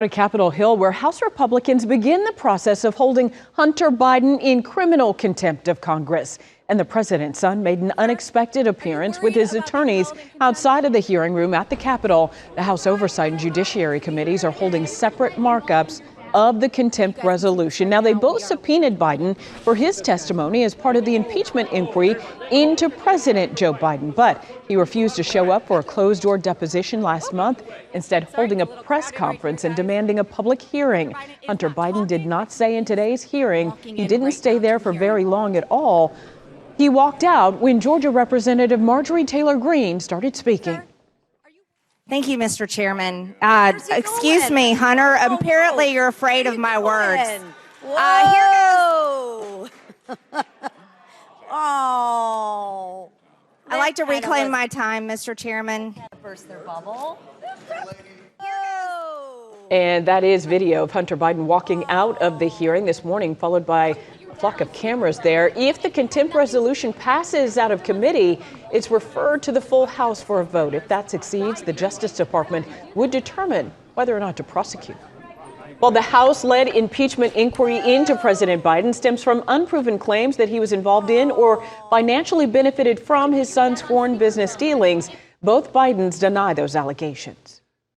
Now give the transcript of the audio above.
To Capitol Hill, where House Republicans begin the process of holding Hunter Biden in criminal contempt of Congress. And the president's son made an unexpected appearance with his attorneys outside of the hearing room at the Capitol. The House Oversight and Judiciary Committees are holding separate markups of the contempt resolution. Now, they both subpoenaed Biden for his testimony as part of the impeachment inquiry into President Joe Biden. But he refused to show up for a closed-door deposition last month, instead holding a press conference and demanding a public hearing. Hunter Biden did not say in today's hearing he didn't stay there for very long at all. He walked out when Georgia Representative Marjorie Taylor Greene started speaking. Thank you, Mr. Chairman. Excuse me, Hunter. Apparently, you're afraid of my words. Whoa! Oh! I'd like to reclaim my time, Mr. Chairman. Burst their bubble. And that is video of Hunter Biden walking out of the hearing this morning, followed by a flock of cameras there. If the contempt resolution passes out of committee, it's referred to the full House for a vote. If that succeeds, the Justice Department would determine whether or not to prosecute. Well, the House-led impeachment inquiry into President Biden stems from unproven claims that he was involved in or financially benefited from his son's foreign business dealings. Both Bidens deny those allegations.